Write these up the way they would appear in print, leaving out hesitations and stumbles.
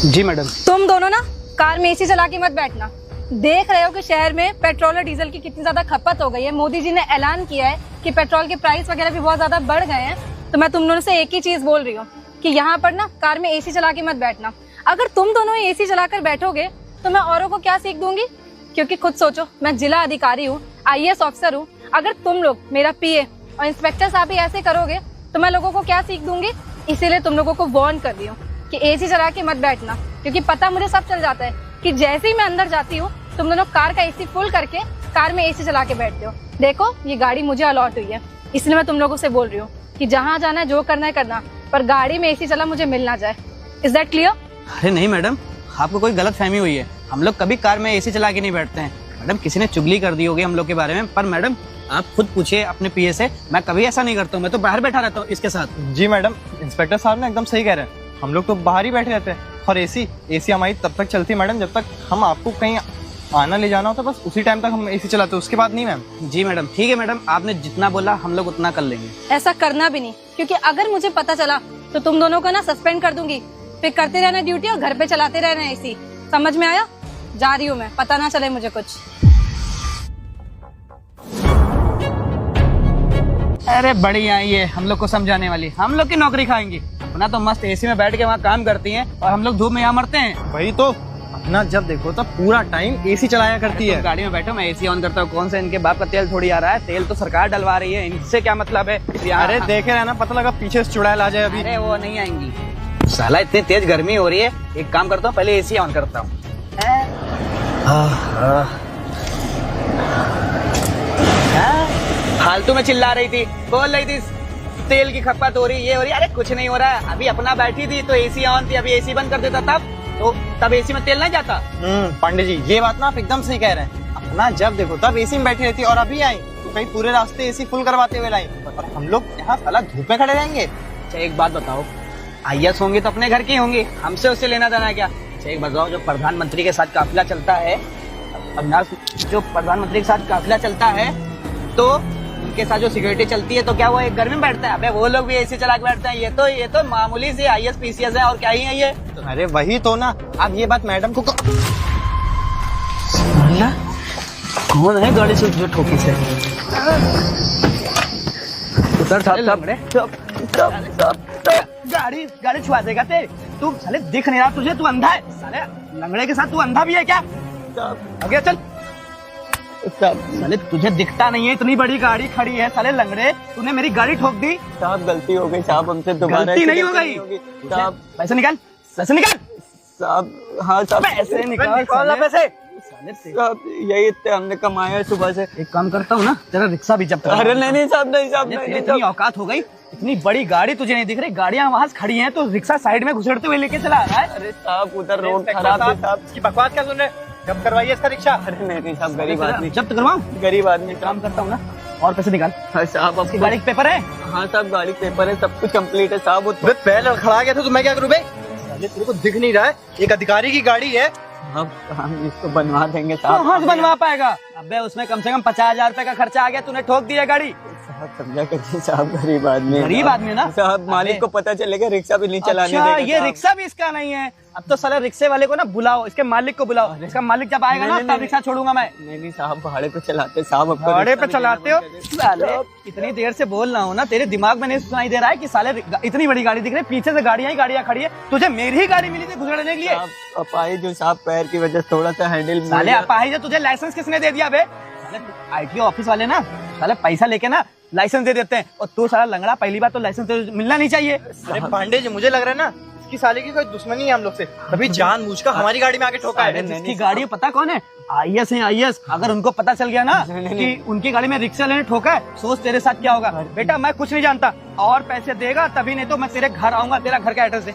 जी madam. तुम दोनों ना कार में एसी चला के मत बैठना। देख रहे हो कि शहर में पेट्रोल और डीजल की कितनी ज्यादा खपत हो गई है। मोदी जी ने ऐलान किया है कि पेट्रोल के प्राइस वगैरह भी बहुत ज्यादा बढ़ गए हैं। तो मैं तुम दोनों से एक ही चीज बोल रही हूँ कि यहाँ पर ना कार में एसी चला के मत बैठना। अगर तुम दोनों एसी चलाकर बैठोगे तो मैं औरों को क्या सीख दूंगी? क्योंकि खुद सोचो, मैं जिला अधिकारी हूँ, IAS ऑफिसर हूँ। अगर तुम लोग, मेरा PA और इंस्पेक्टर साहब भी ऐसे करोगे तो मैं लोगों को क्या सीख दूंगी? इसीलिए तुम लोगों को वार्न कर रही हूँ कि एसी चला के मत बैठना, क्योंकि पता मुझे सब चल जाता है कि जैसे ही मैं अंदर जाती हूँ तुम दोनों कार का एसी फुल करके कार में एसी चला के बैठते हो। देखो, ये गाड़ी मुझे अलॉट हुई है, इसलिए मैं तुम लोगों से बोल रही हूँ कि जहाँ जाना है, जो करना है करना, पर गाड़ी में एसी चला मुझे मिल ना जाए। Is that clear? अरे नहीं मैडम, आपको कोई गलत फहमी हुई है। हम लोग कभी कार में एसी चला के नहीं बैठते हैं। मैडम, किसी ने चुगली कर दी होगी हम लोग के बारे में। पर मैडम, आप खुद पूछिए अपने PA से, मैं कभी ऐसा नहीं करता हूँ। मैं तो बाहर बैठा रहता हूँ इसके साथ। जी मैडम, इंस्पेक्टर साहब ने एकदम सही कह रहे हैं। हम लोग तो बाहर ही बैठे रहते हैं। और एसी हमारी तब तक चलती है मैडम जब तक हम आपको कहीं आना ले जाना होता है, बस उसी टाइम तक हम एसी चलाते हैं, उसके बाद नहीं मैम। जी मैडम, ठीक है मैडम, आपने जितना बोला हम लोग उतना कर लेंगे। ऐसा करना भी नहीं, क्योंकि अगर मुझे पता चला तो तुम दोनों को ना सस्पेंड कर दूंगी। फिर करते रहना ड्यूटी और घर पे चलाते रहना एसी। समझ में आया? जा रही हूँ मैं, पता ना चले मुझे कुछ। अरे बढ़िया, ये हम लोग को समझाने वाली, हम लोग की नौकरी खाएंगी। अपना तो मस्त एसी में बैठ के वहाँ काम करती हैं और हम लोग धूप में यहाँ मरते हैं। वही तो, अपना जब देखो तब पूरा टाइम एसी चलाया करती है। गाड़ी में बैठो, मैं एसी ऑन करता हूँ। कौन सा इनके बाप का तेल थोड़ी आ रहा है? तेल तो सरकार डलवा रही है, इनसे क्या मतलब है? अरे देखे रहना, पता लगा पीछे से चुड़ैल आ जाए अभी। अरे वो नहीं आएंगी। साला इतनी तेज गर्मी हो रही है, एक काम करता हूँ, पहले एसी ऑन करता हूँ। फालतू में चिल्ला रही थी, बोल रही थी तेल की खपत हो रही, ये हो रही। अरे कुछ नहीं हो रहा है, अभी अपना बैठी थी तो एसी ऑन थी, अभी एसी बंद कर देता तब एसी में तेल नहीं जाता। पांडे जी, ये बात ना आप एकदम सही कह रहे हैं। अपना जब देखो तब एसी में बैठी रहती है और अभी आई तो कहीं पूरे रास्ते एसी फुल करवाते हुए लाई, और हम लोग यहाँ साला धूप में खड़े रहेंगे। अच्छा एक बात बताओ, IAS होंगे तो अपने घर की होंगी, हमसे उससे लेना देना है क्या? अच्छा एक बताओ, जो प्रधानमंत्री के साथ काफिला चलता है, जो प्रधानमंत्री के साथ काफिला चलता है तो उनके साथ जो सिक्योरिटी चलती है, तो क्या वो एक घर में बैठता है? अबे वो लोग भी एसी चला के बैठते हैं। ये तो मामूली सी IAS PCS है, और क्या ही है ये। अरे वही तो ना, अब ये बात मैडम को कौन है गाड़ी से जो ठोकी से? उतर गाड़ी छुआ देगा तेरे। तू साले दिख नहीं रहा तुझे? तू अंधा है साले, लंगड़े के साथ तू अंधा भी है क्या? आगे चल। साले तुझे दिखता नहीं है? इतनी बड़ी गाड़ी खड़ी है साले लंगड़े, तूने मेरी गाड़ी ठोक दी। साहब गलती हो गई साहब, हमसे दोबारा गलती नहीं हो गई साहब। पैसे निकाल, पैसे निकाल साहब। हाँ साहब, पैसे निकाल पैसे। साहब यही इतने हमने कमाया है सुबह से। एक काम करता हूँ ना, तेरा रिक्शा भी जब्त। अरे नहीं साहब, नहीं साहब, इतनी औकात हो गई, इतनी बड़ी गाड़ी तुझे नहीं दिख रही? गाड़ियाँ वहाँ खड़ी हैं तो रिक्शा साइड में घुसड़ते हुए लेके चला आ रहा है। अरे साहब उधर रोड खराब है साहब। इसकी बकवास क्या सुन रहे? जब्त करवाइए इसका रिक्शा। अरे नहीं साहब, गरीब आदमी। जब्त करवाऊं? गरीब आदमी। काम करता हूँ ना, और पैसे निकाल। साहब आपकी गाड़ी के पेपर है? हाँ साहब, गाड़ी पेपर है, सब कुछ कंप्लीट है साहब। पहले खड़ा गया था तो मैं क्या करूँ? तेरे को दिख नहीं रहा है? एक अधिकारी की गाड़ी है। हम इसको बनवा देंगे साहब। कहाँ से बनवा पाएगा? अबे उसमें कम से कम 50,000 रुपए का खर्चा आ गया, तूने ठोक दिया गाड़ी। साहब समझा करिए साहब, गरीब आदमी। गरीब आदमी ना साहब, मालिक को पता चलेगा रिक्शा भी नहीं चलाने देगा। ये रिक्शा भी इसका नहीं है। अब तो साले रिक्शे वाले को ना बुलाओ, इसके मालिक को बुलाओ। इसका मालिक जब आएगा ना तब रिक्शा छोड़ूंगा मैं। नहीं साहब, भाड़े पे चलाते साहब। भाड़े पे चलाते हो साले? इतनी देर से बोल रहा हूँ ना, तेरे दिमाग में नहीं सुनाई दे रहा है कि साले इतनी बड़ी गाड़ी दिख रही है, पीछे से गाड़ियाँ खड़ी है। तुझे मेरी ही गाड़ी मिली थी घुसड़ने के लिए? अपाहिज जो साहब, पैर की वजह से थोड़ा सा हैंडल। साले अपाहिज है? तुझे लाइसेंस किसने दे दिया बे? ITO ऑफिस वाले ना साले पैसा लेके ना लाइसेंस दे देते हैं, और तू साला लंगड़ा, पहली बात तो लाइसेंस मिलना नहीं चाहिए। अरे पांडे जी, मुझे लग रहा है ना इसकी साले की कोई दुश्मनी है हम लोग से, तभी जानबूझकर हमारी गाड़ी में आके ठोका है। जिसकी गाड़ी है पता कौन है? IAS है, IAS। अगर उनको पता चल गया ना कि उनकी गाड़ी में रिक्शा लेने ठोका है, सोच तेरे साथ क्या होगा। बेटा मैं कुछ नहीं जानता, और पैसे देगा तभी, नहीं तो मैं तेरे घर आऊंगा। तेरा घर का एड्रेस दे।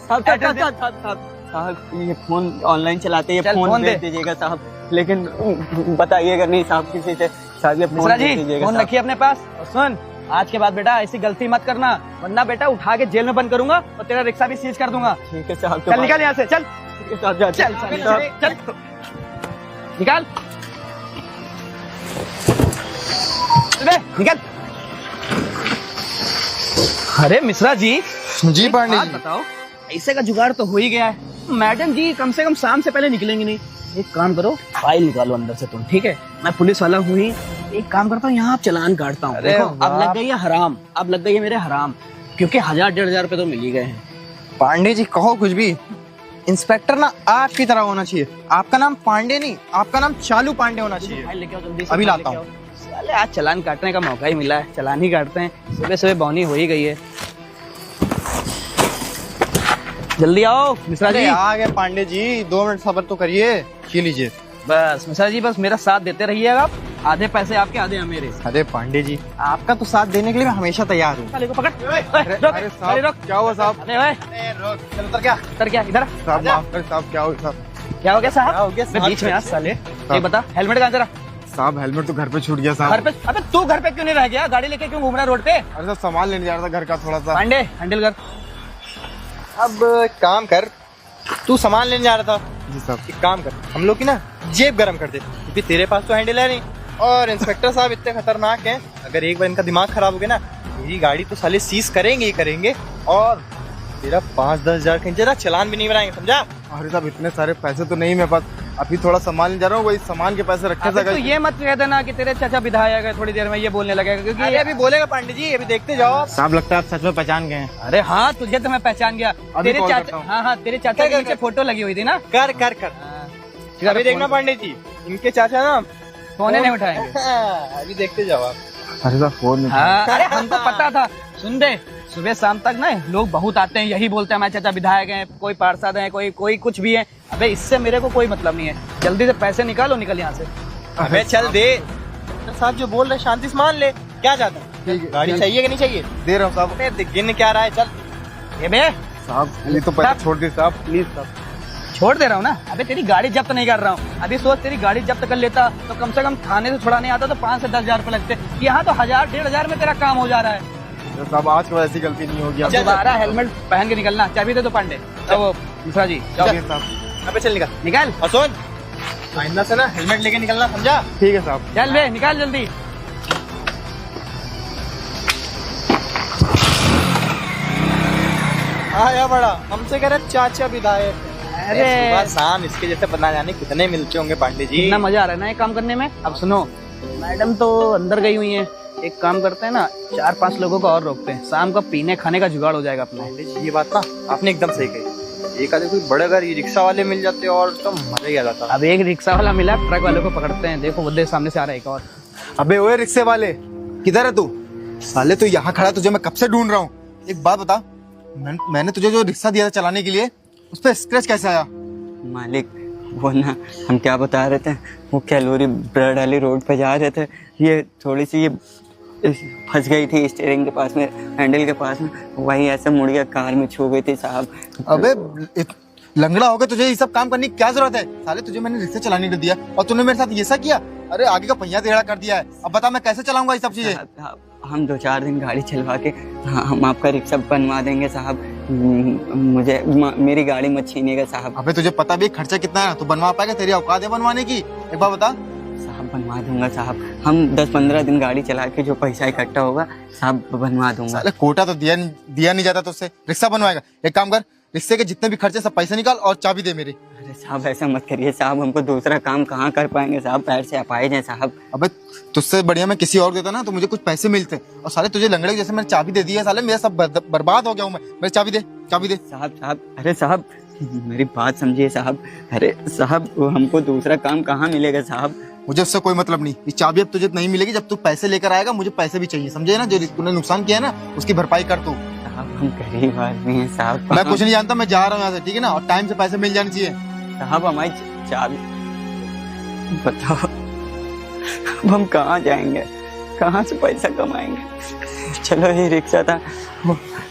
साहब ये फोन ऑनलाइन चलाते हैं, फोन दे दीजिएगा साहब, लेकिन बताइएगा नहीं साहब किसी से। मिश्रा जी, फोन रखिए अपने पास। और सुन, आज के बाद बेटा ऐसी गलती मत करना, वरना बेटा उठा के जेल में बंद करूंगा और तेरा रिक्शा भी सीज कर दूंगा। ठीक है साहब। चल निकल यहाँ से, चल चल चल निकाल, निकल। अरे मिश्रा जी पांडे जी बताओ, ऐसे का जुगाड़ तो हो ही गया है। मैडम जी कम से कम शाम से पहले निकलेंगे नहीं। एक काम करो, फाइल निकालो अंदर से तुम, ठीक है? मैं पुलिस वाला हूँ ही। एक काम करता हूँ, यहाँ आप चालान काटता हूँ। अरे देखो, अब वाह। लग गई है हराम, अब लग गई है मेरे हराम, क्योंकि 1000-1500 रुपए तो मिल ही गए हैं। पांडे जी कहो कुछ भी, इंस्पेक्टर ना आपकी तरह होना चाहिए। आपका नाम पांडे नहीं, आपका नाम चालू पांडे होना चाहिए। फाइल लेके आओ जल्दी से, अभी फाइल लाता लेके आओ। साले आज चालान काटने का मौका ही मिला है, चालान ही काटते हैं। सुबह सुबह बौनी हो ही गई है। जल्दी आओ मिश्रा अरे जी। आ गए पांडे जी, 2 मिनट सब्र तो करिए। ये लीजिए। बस मिश्रा जी, बस मेरा साथ देते रहिएगा आप। आधे पैसे आपके, आधे मेरे। अरे पांडे जी, आपका तो साथ देने के लिए मैं हमेशा तैयार हूँ। साले को पकड़। अरे रुक, साहब, अरे रुक। क्या हुआ साहब? अरे ओए, चल उतर क्या? उतर क्या इधर? साहब माफ कर साहब, क्या हो साहब? क्या हो गया साहब? क्या हो गया मैं बीच में आ साले। ये बता, हेलमेट कहाँ तेरा? साहब हेलमेट तो घर पे छूट गया घर साहब। पे? अबे तू घर पे क्यों नहीं रह गया? गाड़ी लेके क्यों घूम रहा है रोड पे? अरे साहब सामान लेने जा रहा था घर का थोड़ा सा। पांडे हैंडल कर। अब एक काम कर, तू सामान लेने जा रहा था। जी साहब। एक काम कर, हम लोग की ना जेब गरम कर दे, क्योंकि तेरे पास तो हैंडल है नहीं। और इंस्पेक्टर साहब इतने खतरनाक हैं, अगर एक बार इनका दिमाग खराब हो गया ना, मेरी गाड़ी तो साले सीज करेंगे ही करेंगे, और तेरा 5-10 हजार कहीं जरा चलान भी नहीं बनाएंगे, समझा? अरे साहब इतने सारे पैसे तो नहीं मेरे पास, अभी थोड़ा सामान ले जा रहा हूँ, वही सामान के पैसे रखे अबे तो ये मत कह देना कि तेरे चाचा विधायक है, थोड़ी देर में ये बोलने लगेगा, क्योंकि अरे अभी बोलेगा पांडे जी, अभी देखते जाओ। साहब लगता है आप सच में पहचान गए हैं। अरे हाँ, तुझे तो मैं पहचान गया। अभी तेरे कॉल करता चाचा, हूँ। हाँ हाँ, तेरे चाचा के नीचे फोटो लगी हुई थी ना। कर कर कर, ठीक है, अभी देखना पांडे जी, इनके चाचा ना फोन नहीं उठाएंगे। अभी देखते जाओ आप। अरे साहब फोन हाँ, अरे हमको पता था। सुन दे, सुबह शाम तक ना लोग बहुत आते हैं, यही बोलते हैं हमारे चाचा विधायक हैं, कोई पार्षद हैं, कोई कुछ भी है। अबे इससे मेरे को कोई मतलब नहीं है। जल्दी से पैसे निकालो, निकल यहाँ से। अबे चल दे साहब, जो बोल रहे शांति से मान ले। क्या चाहता है? गाड़ी चाहिए कि नहीं चाहिए? दे रहा हूँ साहब। गिन क्या रहा है, चल। ये बे साहब ये तो पैसा छोड़ दे साहब, प्लीज साहब। छोड़ दे रहा हूँ ना। अबे तेरी गाड़ी जब्त नहीं कर रहा हूँ। अभी सोच, तेरी गाड़ी जब्त कर लेता तो कम से कम थाने से छुड़ाने आता तो 5 से 10 हजार रुपए लगते। यहाँ तो 1000-1500 में तेरा काम हो जा रहा है। साहब आज के बाद ऐसी गलती नहीं होगी। अब दोबारा हेलमेट पहन के निकलना। चाबी दे दो पांडे। तो वो मिश्रा जी जाओ। साहब अबे चल निकल निकाल। और सुन, आइंदा से ना हेलमेट लेके निकलना, समझा? ठीक है साहब। चल बे, निकाल जल्दी। आया बड़ा, हमसे कह रहे चाचा विधायक। अरे सुबह शाम इसके जैसे पता जाने कितने मिलते होंगे पांडे जी। कितना मजा आ रहा है ना ये काम करने में। अब सुनो, मैडम तो अंदर गई हुई है। एक काम करते हैं ना, 4-5 लोगों को और रोकते हैं, शाम का पीने खाने का जुगाड़ हो जाएगा अपना। पांडे जी ये बात ना आपने एकदम सही कही। एक आधे कोई बड़े अगर रिक्शा वाले मिल जाते और तो मजा ही आ जाता। अब एक रिक्शा वाला मिला, ट्रक वालों को पकड़ते हैं। देखो वो सामने से आ रहा है एक और। अबे ओए रिक्शे वाले, किधर है तू? साले तू यहाँ खड़ा, तुझे मैं कब से ढूंढ रहा हूँ। एक बात बता, मैंने तुझे जो रिक्शा दिया था चलाने के लिए, उस पर स्क्रैच कैसे आया? मालिक वो ना, हम क्या बता रहे थे, वो कैलोरी ब्रेड वाली रोड पे जा रहे थे, ये थोड़ी सी ये फंस गई थी स्टीयरिंग के पास में, हैंडल के पास में, वही ऐसे मुड़ गया, कार में छू गई थी साहब। अबे लंगड़ा हो गया, तुझे ये सब काम करने की क्या जरूरत है? साले तुझे मैंने रिक्शा चलाने नहीं दिया और तूने मेरे साथ ये सब किया। अरे आगे का पहिया टेढ़ा कर दिया है, अब बता मैं कैसे चलाऊंगा ये सब चीजें? साहब, हम 2-4 दिन गाड़ी चलवा के हम आपका रिक्शा बनवा देंगे साहब। मुझे मेरी गाड़ी मत छीनिएगा साहब। अबे तुझे पता भी खर्चा कितना है? तू बनवा पाएगा? तेरी औकात है बनवाने की? एक बार बता। साहब बनवा दूंगा साहब, हम 10-15 दिन गाड़ी चला के जो पैसा इकट्ठा होगा साहब बनवा दूंगा। साले कोटा तो दिया नहीं जाता तुझसे, रिक्शा बनवाएगा? एक काम कर, रिक्शे के जितने भी खर्चे सब पैसे निकाल और चाबी दे मेरी। अरे साहब ऐसा मत करिए साहब, हमको दूसरा काम कहाँ कर पाएंगे साहब, पैर से अपाहिज हैं साहब। अबे तुझसे बढ़िया मैं किसी और देता ना तो मुझे कुछ पैसे मिलते, और साले तुझे लंगड़े जैसे मैंने चाबी दे दी है, साले मेरा सब बर्बाद हो गया हूँ मैं। मेरी चाबी दे, चाबी दे। साहब अरे साहब मेरी बात समझिए साहब। अरे साहब हमको दूसरा काम कहाँ मिलेगा साहब? मुझे उससे कोई मतलब नहीं, ये चाबी अब तुझे नहीं मिलेगी। जब तू पैसे लेकर आएगा मुझे पैसे भी चाहिए, समझे ना? जो तूने नुकसान किया है ना उसकी भरपाई कर तू। साहब हम गरीब आदमी हैं साहब। मैं कुछ नहीं जानता, मैं जा रहा हूँ यहाँ से, ठीक है ना? और टाइम से पैसे मिल जाने चाहिए। साहब हमारी चाबी बताओ, अब हम कहाँ जाएंगे, कहाँ से पैसा कमाएंगे? चलो ये रिक्शा था,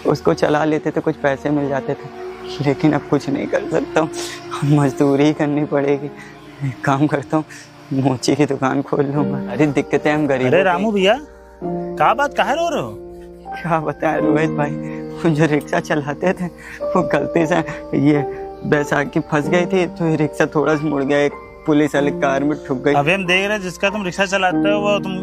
उसको चला लेते थे, कुछ पैसे मिल जाते थे, लेकिन अब कुछ नहीं कर सकता हूँ, मजदूरी करनी पड़ेगी। एक काम करता हूँ, मोची की दुकान खोल लूंगा। अरे दिक्कतें हम गरीब। अरे रामू भैया, क्या बात, काहे रो रहे हो? क्या बताएं रोहित भाई, वो जो रिक्शा चलाते थे वो गलती से ये बैसाखी फंस गई थी, तो ये रिक्शा थोड़ा सा मुड़ गया, एक पुलिस वाले कार में ठुक गई। अभी हम देख रहे हैं जिसका तुम रिक्शा चलाते हो वो तुम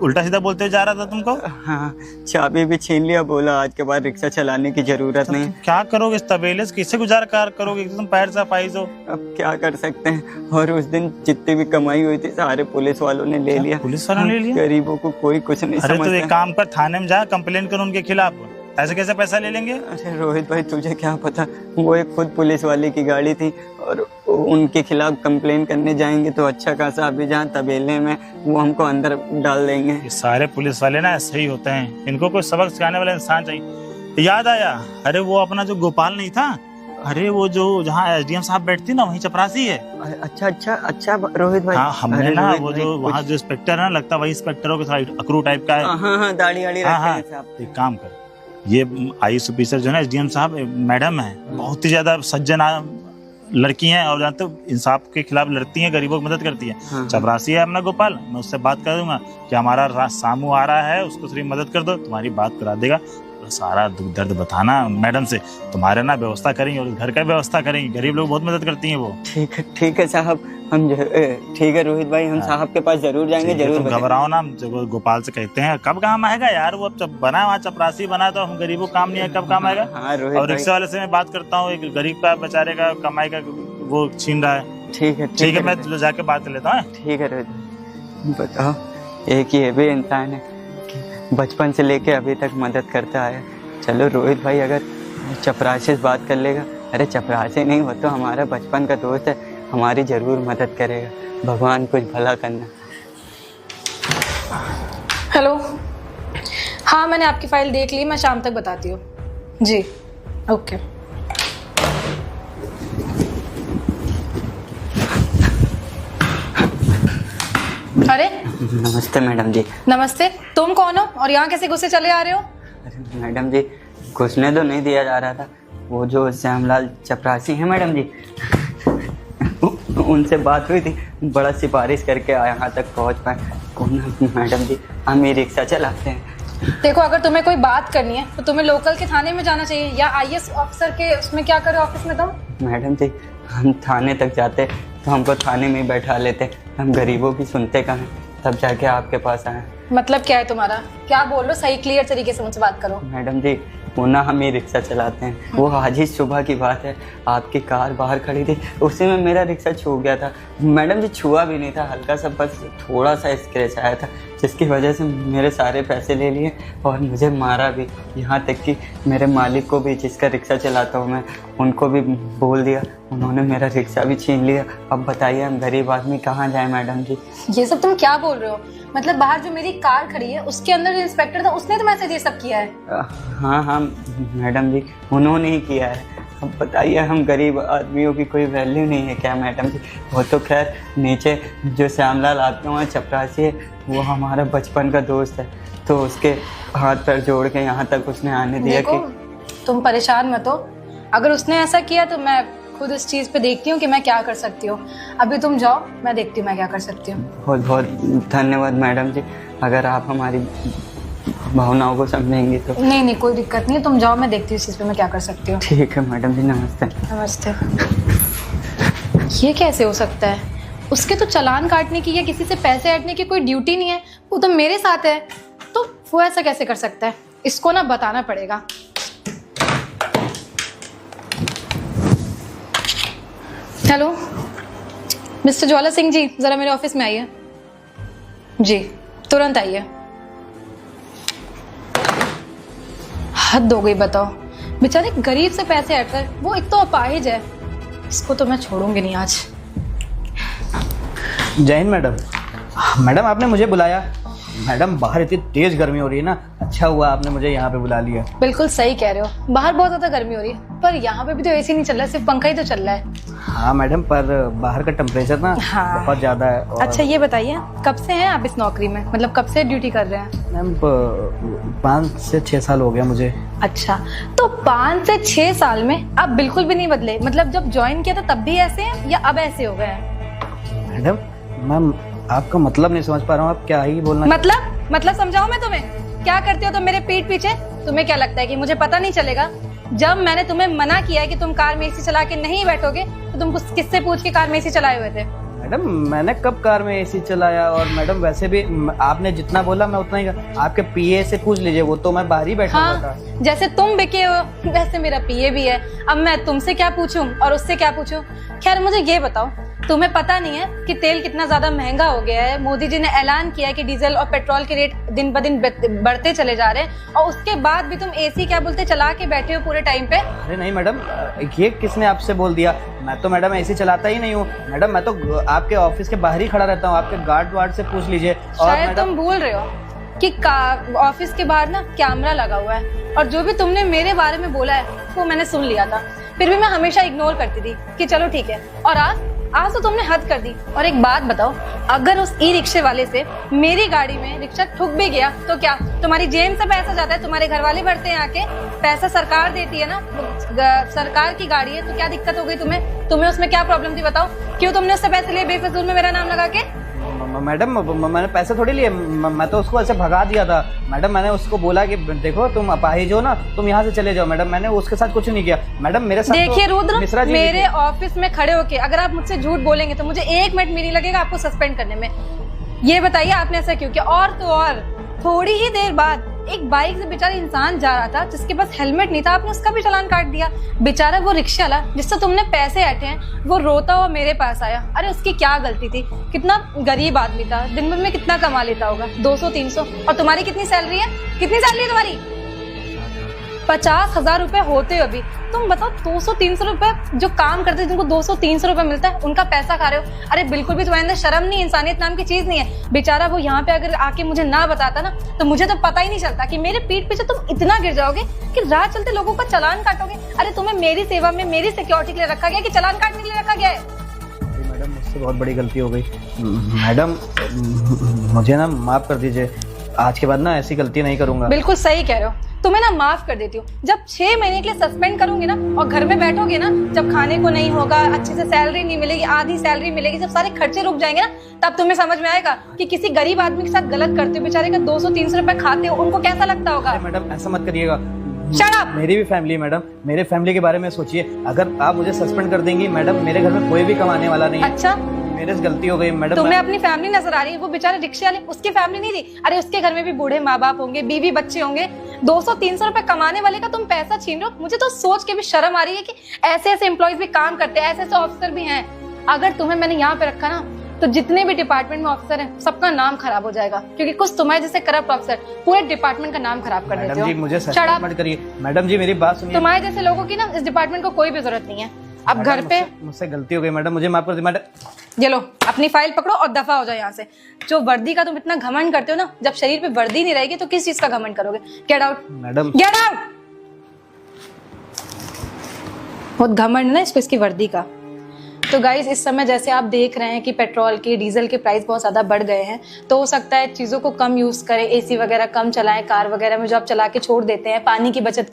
उल्टा सीधा बोलते हुए जा रहा था तुमको। हाँ, चाबी भी छीन लिया, बोला आज के बाद रिक्शा चलाने की जरूरत नहीं। क्या करोगे इस तबेले से, किससे गुजार कार करोगे, तुम पैर से पाइज हो। अब क्या कर सकते हैं। और उस दिन जितनी भी कमाई हुई थी सारे पुलिस वालों ने ले लिया। पुलिस वालों ने ले लिया? गरीबों को कोई कुछ नहीं अरे तो समझता। एक काम कर, थाने में जा, कंप्लेन कर उनके खिलाफ। ऐसे कैसे पैसा ले लेंगे? अरे रोहित भाई तुझे क्या पता, वो एक खुद पुलिस वाले की गाड़ी थी और उनके खिलाफ कंप्लेन करने जाएंगे तो अच्छा खासा अभी जहाँ तबेले में वो हमको अंदर डाल देंगे। ये सारे पुलिस वाले ना ऐसे ही होते हैं, इनको कोई सबक सिखाने वाला इंसान चाहिए। याद आया, अरे वो अपना जो गोपाल नहीं था, अरे वो जो जहाँ एसडीएम साहब बैठती ना वहीं चपरासी है। अच्छा अच्छा अच्छा रोहित भाई। हाँ, हमने अरे ना रोहित वो भाई, जो वहाँ जो इंस्पेक्टर है ना, लगता है वही इंस्पेक्टरों के साथ अकरू टाइप का है। हाँ हाँ दाढ़ी वाड़ी हाँ रखते हाँ, हैं साहब। एक काम कर, ये आईएएस ऑफिसर जो है एसडीएम साहब मैडम है, बहुत ही ज्यादा सज्जन लड़की हैं और जानते हो इंसाफ के खिलाफ लड़ती हैं, गरीबों की मदद करती है। हाँ। चपरासी है अपना गोपाल, मैं उससे बात कर दूंगा कि हमारा सामू आ रहा है, उसको सिर्फ मदद कर दो, तुम्हारी बात करा देगा। तो सारा दुख दर्द बताना मैडम से, तुम्हारे ना व्यवस्था करेंगे और घर का व्यवस्था करेंगे। गरीब लोग बहुत मदद करती हैं वो। ठीक है साहब, हम ठीक है रोहित भाई, हम साहब के पास जरूर जाएंगे। जरूर तुम घबराओ ना, जो गोपाल से कहते हैं कब काम आएगा यार, वो अब बना वहाँ चपरासी बना तो हम गरीबों काम नहीं है, कब काम आएगा। हाँ रोहित और भाई। रिक्शा वाले से मैं बात करता हूँ, एक गरीब का बेचारे का कमाई का वो छीन रहा है। ठीक है मैं जाके बात कर लेता हूँ। ठीक है रोहित भाई। बताओ, एक ये भी इंसान है कि बचपन से लेके अभी तक मदद करता आया। चलो रोहित भाई अगर चपरासी से बात कर लेगा, अरे चपरासी नहीं हो तो हमारा बचपन का दोस्त है, हमारी जरूर मदद करेगा। भगवान कुछ भला करना। हेलो, हाँ मैंने आपकी फाइल देख ली, मैं शाम तक बताती हूँ जी। ओके। अरे नमस्ते मैडम जी। नमस्ते, तुम कौन हो और यहाँ कैसे गुस्से चले आ रहे हो? अरे मैडम जी, घुसने तो नहीं दिया जा रहा था, वो जो श्यामलाल चपरासी हैं मैडम जी, उनसे बात हुई थी, बड़ा सिफारिश करके यहाँ तक पहुँच पाए। मैडम जी हम ये रिक्शा चलाते हैं। देखो, अगर तुम्हें कोई बात करनी है तो तुम्हें लोकल के थाने में जाना चाहिए, या आईएएस ऑफिसर के उसमें क्या करो ऑफिस में तुम। मैडम जी हम थाने तक जाते तो हमको थाने में ही बैठा लेते, हम गरीबों की सुनते कहाँ, तब जाके आपके पास आए। मतलब क्या है तुम्हारा, क्या बोल रहे हो? सही क्लियर तरीके से मुझसे बात करो। मैडम जी वो ना हम ही रिक्शा चलाते हैं, वो आज ही सुबह की बात है, आपकी कार बाहर खड़ी थी, उसी में मेरा रिक्शा छू गया था। मैडम जी छुआ भी नहीं था, हल्का सा बस थोड़ा सा स्क्रैच आया था, जिसकी वजह से मेरे सारे पैसे ले लिए और मुझे मारा भी। यहाँ तक कि मेरे मालिक को भी, जिसका रिक्शा चलाता हूँ मैं, उनको भी बोल दिया, उन्होंने मेरा रिक्शा भी छीन लिया। अब बताइए हम गरीब आदमी कहाँ जाए मैडम जी। ये सब तुम क्या बोल रहे हो? मतलब बाहर जो मेरी कार खड़ी है उसके अंदर जो इंस्पेक्टर था उसने तो मैसेज ये सब किया है? हाँ हाँ मैडम जी उन्होंने ही किया है। अब बताइए हम गरीब आदमियों की कोई वैल्यू नहीं है क्या मैडम जी? वो तो खैर नीचे जो श्यामलाल आपके वहाँ चपरासी है वो हमारा बचपन का दोस्त है, तो उसके हाथ पैर जोड़ के यहाँ तक उसने आने दिया। देखो, तुम परेशान मत हो, अगर उसने ऐसा किया तो मैं खुद इस चीज़ पे देखती हूँ कि मैं क्या कर सकती हूँ। अभी तुम जाओ, मैं देखती हूँ मैं क्या कर सकती हूँ। बहुत बहुत धन्यवाद मैडम जी, अगर आप हमारी भावनाओं को समझेंगी तो। नहीं नहीं कोई दिक्कत नहीं है, तुम जाओ, मैं देखती हूँ इस चीज़ पे मैं क्या कर सकती हूँ। ठीक है मैडम जी, नमस्ते। नमस्ते। ये कैसे हो सकता है? उसके तो चालान काटने की या किसी से पैसे ऐंठने की कोई ड्यूटी नहीं है, वो तो मेरे साथ है, तो वो ऐसा कैसे कर सकता है? इसको ना बताना पड़ेगा। हेलो मिस्टर ज्वाला सिंह जी, जरा मेरे ऑफिस में आइए जी, तुरंत आइए। हद हो गई, बताओ, बेचारे गरीब से पैसे हटकर, वो एक तो अपाहिज है, इसको तो मैं छोड़ूंगी नहीं आज। जय हिंद मैडम। मैडम आपने मुझे बुलाया? मैडम बाहर इतनी तेज गर्मी हो रही है ना, अच्छा हुआ आपने मुझे यहाँ पे बुला लिया। बिल्कुल सही कह रहे हो, बाहर बहुत ज्यादा गर्मी हो रही है, पर यहाँ पे भी तो एसी नहीं चल रहा है, सिर्फ पंखा ही तो चल रहा है। हाँ मैडम, पर बाहर का टेम्परेचर ना बहुत ज्यादा है। और अच्छा ये बताइए, कब से हैं आप इस नौकरी में, मतलब कब से ड्यूटी कर रहे हैं? मैम 5 से 6 साल हो गया मुझे। अच्छा, तो 5 से 6 साल में आप बिल्कुल भी नहीं बदले, मतलब जब ज्वाइन किया था तब भी ऐसे हैं या अब ऐसे हो गए हैं? मैडम मैम आपका मतलब नहीं समझ पा रहा हूँ, आप क्या ही बोलना। मतलब समझाऊं मैं तुम्हें? क्या करते हो तुम मेरे पीठ पीछे? तुम्हें क्या लगता है कि मुझे पता नहीं चलेगा? जब मैंने तुम्हें मना किया है कि तुम कार में एसी चला के नहीं बैठोगे, तो तुम किससे पूछ के कार में एसी चलाए हुए थे? मैडम मैंने कब कार में एसी चलाया? और मैडम वैसे भी आपने जितना बोला मैं उतना ही आपके पीए से पूछ लीजिए, वो तो मैं बाहर ही बैठा हुआ था। हाँ, जैसे तुम बिके हो वैसे मेरा पीए भी है। अब मैं तुमसे क्या पूछूं और उससे क्या पूछूं? खैर मुझे ये बताओ, तुम्हें पता नहीं है कि तेल कितना ज्यादा महंगा हो गया है? मोदी जी ने ऐलान किया है कि डीजल और पेट्रोल के रेट दिन ब दिन बढ़ते चले जा रहे हैं, और उसके बाद भी तुम एसी क्या बोलते चला के बैठे हो पूरे टाइम पे। अरे नहीं मैडम, ये किसने आपसे बोल दिया? मैं तो मैडम एसी चलाता ही नहीं हूँ मैडम, मैं तो आपके ऑफिस के बाहर ही खड़ा रहता हूँ, आपके गार्ड वार्ड से पूछ लीजिए। और शायद तुम भूल रहे हो कि ऑफिस के बाहर ना कैमरा लगा हुआ है, और जो भी तुमने मेरे बारे में बोला है वो मैंने सुन लिया था। फिर भी मैं हमेशा इग्नोर करती थी कि चलो ठीक है, और आज तो तुमने हद कर दी। और एक बात बताओ, अगर उस ई रिक्शे वाले से मेरी गाड़ी में रिक्शा ठुक भी गया तो क्या तुम्हारी जेब से पैसा जाता है? तुम्हारे घर वाले भरते हैं आके, पैसा सरकार देती है ना, सरकार की गाड़ी है, तो क्या दिक्कत हो गई तुम्हें? तुम्हें उसमें क्या प्रॉब्लम थी बताओ? क्यों तुमने उससे पैसे लिए बेफिजूल में मेरा नाम लगा के? मैडम मैंने पैसे थोड़ी लिए, मैं तो उसको ऐसे भगा दिया था मैडम। मैंने उसको बोला कि देखो तुम अपाहिज हो ना, तुम यहाँ से चले जाओ। मैडम मैंने उसके साथ कुछ नहीं किया मैडम, मेरे साथ देखिए तो रुद्र, मेरे ऑफिस में खड़े होके अगर आप मुझसे झूठ बोलेंगे तो मुझे 1 मिनट भी नहीं लगेगा आपको सस्पेंड करने में। ये बताइए आपने ऐसा क्यों किया? और तो और थोड़ी ही देर बाद एक बाइक से बेचारा इंसान जा रहा था जिसके पास हेलमेट नहीं था, आपने उसका भी चालान काट दिया। बेचारा वो रिक्शा वाला जिससे तुमने पैसे ऐंठे हैं वो रोता हुआ मेरे पास आया। अरे उसकी क्या गलती थी? कितना गरीब आदमी था, दिन भर में कितना कमा लेता होगा? 200-300। और तुम्हारी कितनी सैलरी है? कितनी सैलरी है तुम्हारी? 50,000 रुपए होते हो अभी। तुम बताओ 200-300 रुपए जो काम करते हैं जिनको 200-300 रुपए मिलता है उनका पैसा खा रहे हो। अरे बिल्कुल भी तुम्हारे अंदर शर्म नहीं, इंसानियत नाम की चीज नहीं है। बेचारा वो यहाँ पे अगर आके मुझे ना बताता ना तो मुझे तो पता ही नहीं चलता कि मेरे पीठ पीछे तुम इतना गिर जाओगे कि राह चलते लोगों का चालान काटोगे। अरे तुम्हें मेरी सेवा में मेरी सिक्योरिटी के लिए रखा गया कि चालान काटने के लिए रखा गया है? मैडम मुझसे बहुत बड़ी गलती हो गई मैडम, मुझे ना माफ कर दीजिए। आज के बाद ना ऐसी गलती नहीं करूंगा। बिल्कुल सही कह रहे हो, तुम्हें ना माफ कर देती हूँ। जब 6 महीने के लिए सस्पेंड करूंगी ना और घर में बैठोगे ना, जब खाने को नहीं होगा, अच्छे से सैलरी नहीं मिलेगी, आधी सैलरी मिलेगी, जब सारे खर्चे रुक जाएंगे ना, तब तुम्हें समझ में आएगा कि किसी गरीब आदमी के साथ गलत करते हो। बेचारे का 200-300 रुपए खाते हो, उनको कैसा लगता होगा? मैडम ऐसा मत करिएगा। Shut up! मेरी भी फैमिली मैडम, मेरे फैमिली के बारे में सोचिए। अगर आप मुझे सस्पेंड कर देंगी मैडम, मेरे घर में कोई भी कमाने वाला नहीं है। अच्छा, मेरे से गलती हो गई मैडम। तुम्हें अपनी फैमिली नजर आ रही है? वो बेचारे रिक्शे वाले, उसकी फैमिली नहीं थी? अरे उसके घर में भी बूढ़े माँ बाप होंगे, बीवी बच्चे होंगे। 200-300 रुपए कमाने वाले का तुम पैसा छीन रहे हो। मुझे तो सोच के भी शर्म आ रही है कि ऐसे ऐसे एम्प्लॉयज भी काम करते हैं, ऐसे ऐसे ऑफिसर भी हैं। अगर तुम्हें मैंने यहाँ पे रखा ना तो जितने भी डिपार्टमेंट में ऑफिसर हैं सबका नाम खराब हो जाएगा, क्योंकि कुछ तुम्हारे जैसे करप्ट ऑफिसर पूरे डिपार्टमेंट का नाम खराब कर देते मैडम हो। जी मुझे Shut up! मत करिए मैडम जी, मेरी बात सुनिए। तुम्हारे जैसे लोगों की ना इस डिपार्टमेंट को कोई भी जरूरत नहीं है। अब घर पे मुझसे गलती हो गई मैडम, मुझे माफ कर दीजिए मैडम। ये लो अपनी फाइल पकड़ो और दफा हो जाओ यहाँ से। जो वर्दी का तुम इतना घमंड करते हो ना, जब शरीर पे वर्दी नहीं रहेगी तो किस चीज का घमंड करोगे? Get out madam. Get out. बहुत घमंड है ना इसको, इसकी वर्दी का। तो गाइज इस समय जैसे आप देख रहे हैं कि पेट्रोल के डीजल के प्राइस बहुत ज्यादा बढ़ गए हैं, तो हो सकता है चीजों को कम यूज करें, एसी वगैरह कम चलाएं, कार वगैरह में जो आप चला के छोड़ देते हैं, पानी की बचत